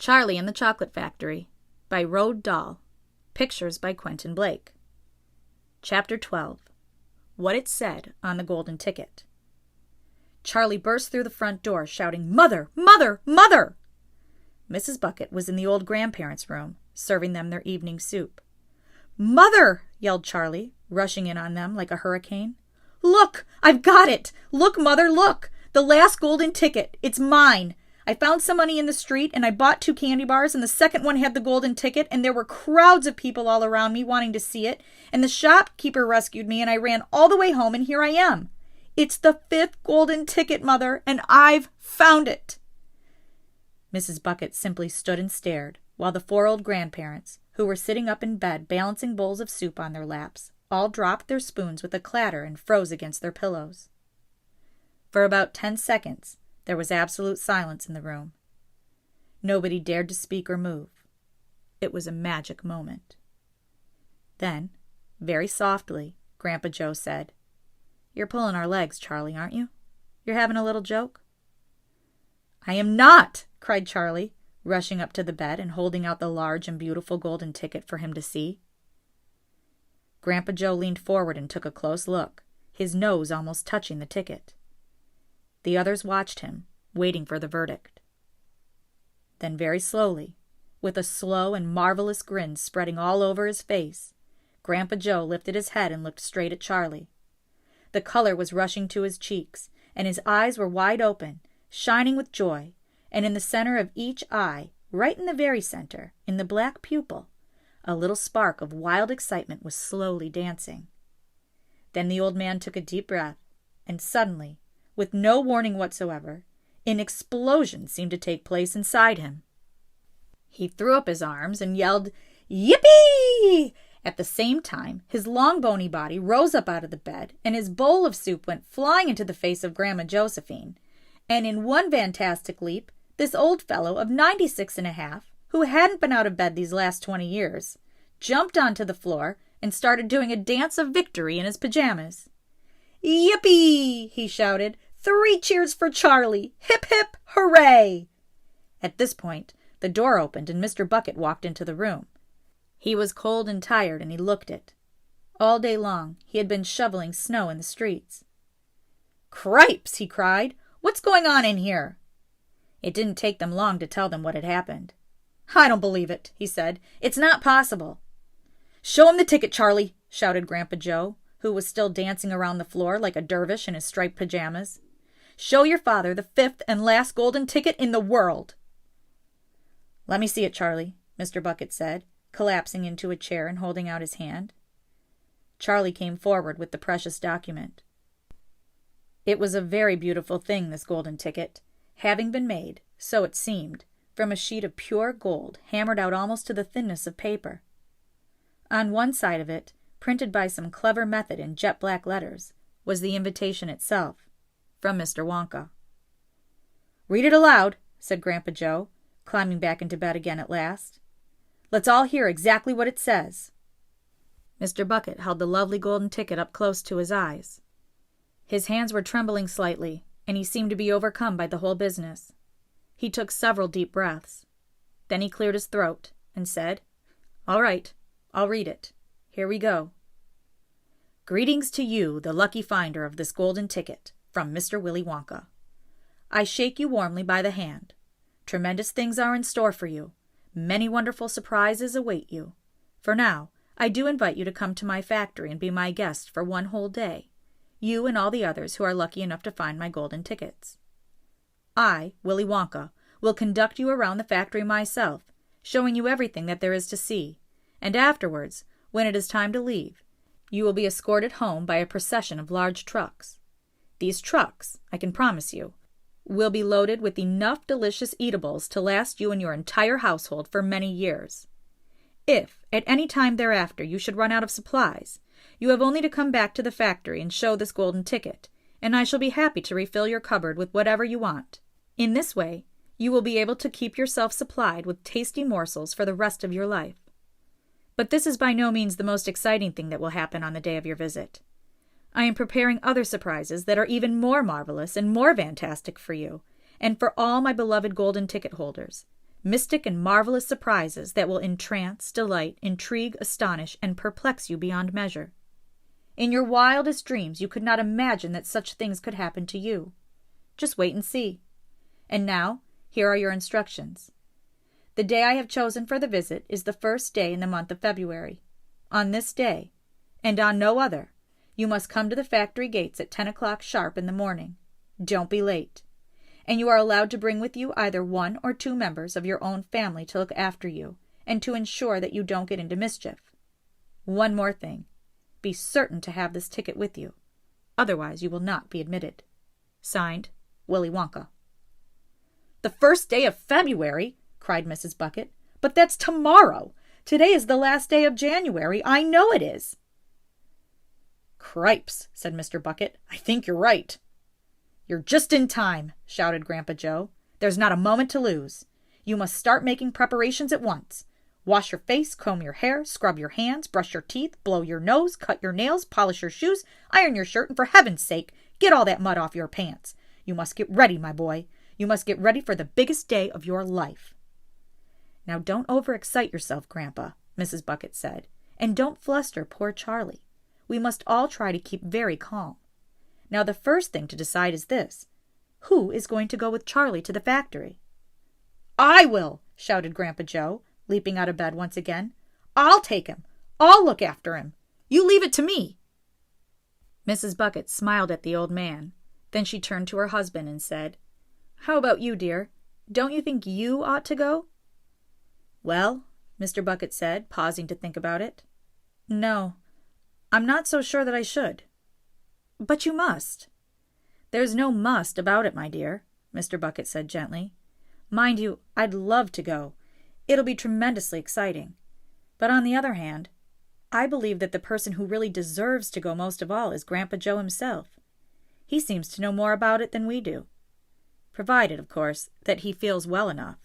Charlie and the Chocolate Factory by Roald Dahl. Pictures by Quentin Blake. Chapter 12. What It Said on the Golden Ticket. Charlie burst through the front door, shouting, "Mother! Mother! Mother!" Mrs. Bucket was in the old grandparents' room, serving them their evening soup. "Mother!" yelled Charlie, rushing in on them like a hurricane. "Look! I've got it! Look, Mother, look! The last golden ticket! It's mine! I found some money in the street, and I bought 2 candy bars, and the second one had the golden ticket, and there were crowds of people all around me wanting to see it, and the shopkeeper rescued me, and I ran all the way home, and here I am. It's the 5th golden ticket, Mother, and I've found it." Mrs. Bucket simply stood and stared, while the 4 old grandparents, who were sitting up in bed balancing bowls of soup on their laps, all dropped their spoons with a clatter and froze against their pillows. For about 10 seconds, there was absolute silence in the room. Nobody dared to speak or move. It was a magic moment. Then, very softly, Grandpa Joe said, "You're pulling our legs, Charlie, aren't you? You're having a little joke?" "I am not!" cried Charlie, rushing up to the bed and holding out the large and beautiful golden ticket for him to see. Grandpa Joe leaned forward and took a close look, his nose almost touching the ticket. The others watched him, waiting for the verdict. Then very slowly, with a slow and marvelous grin spreading all over his face, Grandpa Joe lifted his head and looked straight at Charlie. The color was rushing to his cheeks, and his eyes were wide open, shining with joy, and in the center of each eye, right in the very center, in the black pupil, a little spark of wild excitement was slowly dancing. Then the old man took a deep breath, and suddenly, with no warning whatsoever, an explosion seemed to take place inside him. He threw up his arms and yelled, "Yippee!" At the same time, his long bony body rose up out of the bed, and his bowl of soup went flying into the face of Grandma Josephine. And in one fantastic leap, this old fellow of 96 and a half, who hadn't been out of bed these last 20 years, jumped onto the floor and started doing a dance of victory in his pajamas. "Yippee!" he shouted. "3 cheers for Charlie! Hip, hip, hooray!" At this point, the door opened and Mr. Bucket walked into the room. He was cold and tired, and he looked it. All day long, he had been shoveling snow in the streets. "Cripes!" he cried. "What's going on in here?" It didn't take them long to tell them what had happened. "I don't believe it," he said. "It's not possible." "Show him the ticket, Charlie," shouted Grandpa Joe, who was still dancing around the floor like a dervish in his striped pajamas. "Show your father the 5th and last golden ticket in the world." "Let me see it, Charlie," Mr. Bucket said, collapsing into a chair and holding out his hand. Charlie came forward with the precious document. It was a very beautiful thing, this golden ticket, having been made, so it seemed, from a sheet of pure gold hammered out almost to the thinness of paper. On one side of it, printed by some clever method in jet-black letters, was the invitation itself, from Mr. Wonka. "Read it aloud," said Grandpa Joe, climbing back into bed again at last. "Let's all hear exactly what it says." Mr. Bucket held the lovely golden ticket up close to his eyes. His hands were trembling slightly, and he seemed to be overcome by the whole business. He took several deep breaths. Then he cleared his throat and said, "All right, I'll read it. Here we go. Greetings to you, the lucky finder of this golden ticket, from Mr. Willy Wonka. I shake you warmly by the hand. Tremendous things are in store for you. Many wonderful surprises await you. For now, I do invite you to come to my factory and be my guest for 1 whole day, you and all the others who are lucky enough to find my golden tickets. I, Willy Wonka, will conduct you around the factory myself, showing you everything that there is to see, and afterwards, when it is time to leave, you will be escorted home by a procession of large trucks. These trucks, I can promise you, will be loaded with enough delicious eatables to last you and your entire household for many years. If, at any time thereafter, you should run out of supplies, you have only to come back to the factory and show this golden ticket, and I shall be happy to refill your cupboard with whatever you want. In this way, you will be able to keep yourself supplied with tasty morsels for the rest of your life. But this is by no means the most exciting thing that will happen on the day of your visit. I am preparing other surprises that are even more marvelous and more fantastic for you, and for all my beloved golden ticket holders, Mystic and marvelous surprises that will entrance, delight, intrigue, astonish, and perplex you beyond measure. In your wildest dreams you could not imagine that such things could happen to you. Just wait and see. And now, here are your instructions. The day I have chosen for the visit is the first day in the month of February. On this day, and on no other, you must come to the factory gates at 10 o'clock sharp in the morning. Don't be late. And you are allowed to bring with you either 1 or 2 members of your own family to look after you and to ensure that you don't get into mischief. One more thing. Be certain to have this ticket with you. Otherwise, you will not be admitted. Signed, Willy Wonka. "The first day of February!" cried Mrs. Bucket. "But that's tomorrow! Today is the last day of January. I know it is." "Cripes," said Mr. Bucket. "I think you're right." "You're just in time," shouted Grandpa Joe. "There's not a moment to lose. You must start making preparations at once. Wash your face, comb your hair, scrub your hands, brush your teeth, blow your nose, cut your nails, polish your shoes, iron your shirt, and for heaven's sake, get all that mud off your pants. You must get ready, my boy. You must get ready for the biggest day of your life." "Now don't overexcite yourself, Grandpa," Mrs. Bucket said, "and don't fluster poor Charlie. We must all try to keep very calm. Now the first thing to decide is this. Who is going to go with Charlie to the factory?" "I will!" shouted Grandpa Joe, leaping out of bed once again. "I'll take him. I'll look after him. You leave it to me." Mrs. Bucket smiled at the old man. Then she turned to her husband and said, "How about you, dear? Don't you think you ought to go?" "Well," Mr. Bucket said, pausing to think about it, "no, I'm not so sure that I should." "But you must." "There's no must about it, my dear," Mr. Bucket said gently. "Mind you, I'd love to go. It'll be tremendously exciting. But on the other hand, I believe that the person who really deserves to go most of all is Grandpa Joe himself. He seems to know more about it than we do. Provided, of course, that he feels well enough."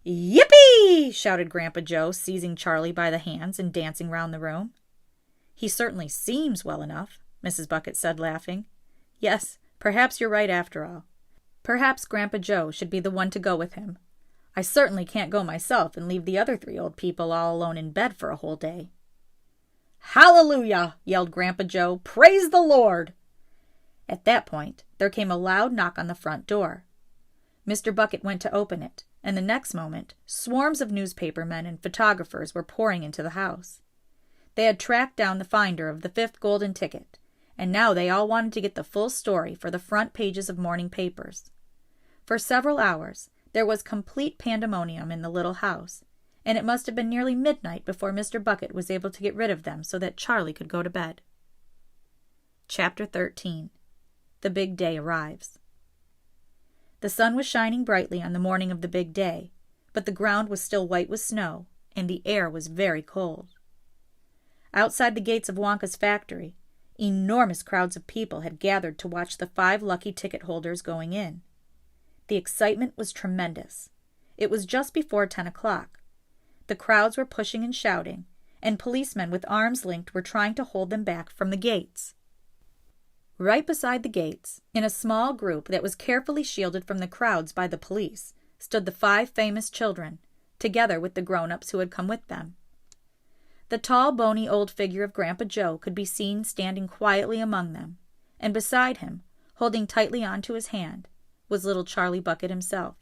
"Yippee!" shouted Grandpa Joe, seizing Charlie by the hands and dancing round the room. "He certainly seems well enough," Mrs. Bucket said, laughing. "Yes, perhaps you're right after all. Perhaps Grandpa Joe should be the one to go with him. I certainly can't go myself and leave the other 3 old people all alone in bed for a whole day." "Hallelujah!" yelled Grandpa Joe. "Praise the Lord!" At that point, there came a loud knock on the front door. Mr. Bucket went to open it, and the next moment, swarms of newspaper men and photographers were pouring into the house. They had tracked down the finder of the 5th golden ticket, and now they all wanted to get the full story for the front pages of morning papers. For several hours, there was complete pandemonium in the little house, and it must have been nearly midnight before Mr. Bucket was able to get rid of them so that Charlie could go to bed. Chapter 13. The Big Day Arrives. The sun was shining brightly on the morning of the big day, but the ground was still white with snow, and the air was very cold. Outside the gates of Wonka's factory, enormous crowds of people had gathered to watch the 5 lucky ticket holders going in. The excitement was tremendous. It was just before 10 o'clock. The crowds were pushing and shouting, and policemen with arms linked were trying to hold them back from the gates. Right beside the gates, in a small group that was carefully shielded from the crowds by the police, stood the 5 famous children, together with the grown-ups who had come with them. The tall, bony old figure of Grandpa Joe could be seen standing quietly among them, and beside him, holding tightly onto his hand, was little Charlie Bucket himself.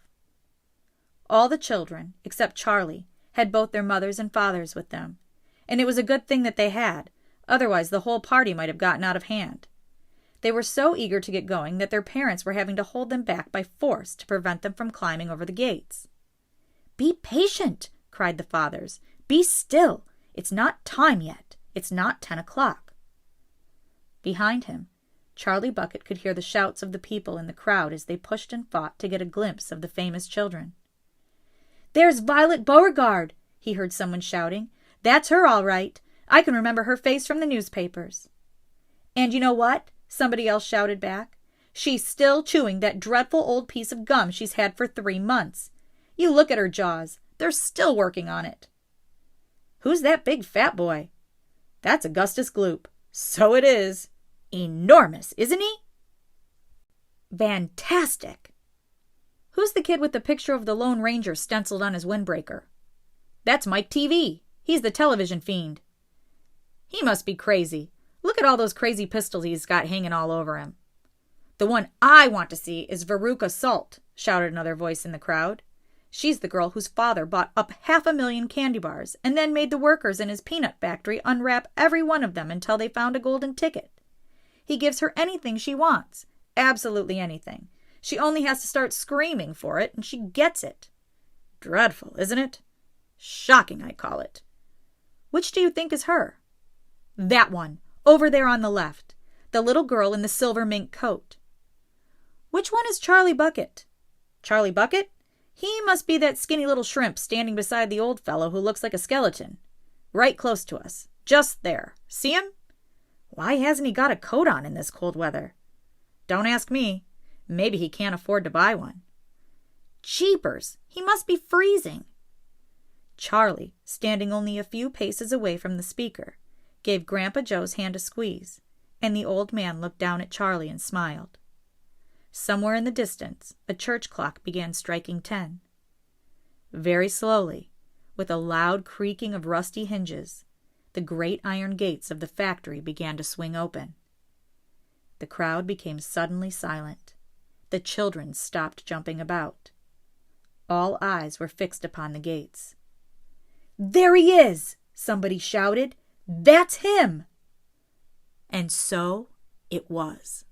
All the children, except Charlie, had both their mothers and fathers with them, and it was a good thing that they had, otherwise the whole party might have gotten out of hand. They were so eager to get going that their parents were having to hold them back by force to prevent them from climbing over the gates. "Be patient," cried the fathers. "Be still. It's not time yet. It's not 10 o'clock. Behind him, Charlie Bucket could hear the shouts of the people in the crowd as they pushed and fought to get a glimpse of the famous children. "There's Violet Beauregard," he heard someone shouting. "That's her all right. I can remember her face from the newspapers." "And you know what?" somebody else shouted back. "She's still chewing that dreadful old piece of gum she's had for 3 months. You look at her jaws. They're still working on it." "Who's that big fat boy?" "That's Augustus Gloop." "So it is." "Enormous, isn't he?" "Fantastic." Who's the kid with the picture of the Lone Ranger stenciled on his windbreaker? That's Mike TV. He's the television fiend. He must be crazy. Look at all those crazy pistols he's got hanging all over him. The one I want to see is Veruca Salt, shouted another voice in the crowd. She's the girl whose father bought up 500,000 candy bars and then made the workers in his peanut factory unwrap every one of them until they found a golden ticket. He gives her anything she wants, absolutely anything. She only has to start screaming for it, and she gets it. Dreadful, isn't it? Shocking, I call it. Which do you think is her? That one, over there on the left, the little girl in the silver mink coat. Which one is Charlie Bucket? Charlie Bucket? He must be that skinny little shrimp standing beside the old fellow who looks like a skeleton. Right close to us. Just there. See him? Why hasn't he got a coat on in this cold weather? Don't ask me. Maybe he can't afford to buy one. Jeepers! He must be freezing. Charlie, standing only a few paces away from the speaker, gave Grandpa Joe's hand a squeeze, and the old man looked down at Charlie and smiled. Somewhere in the distance, a church clock began striking 10. Very slowly, with a loud creaking of rusty hinges, the great iron gates of the factory began to swing open. The crowd became suddenly silent. The children stopped jumping about. All eyes were fixed upon the gates. "There he is!" somebody shouted. "That's him!" And so it was.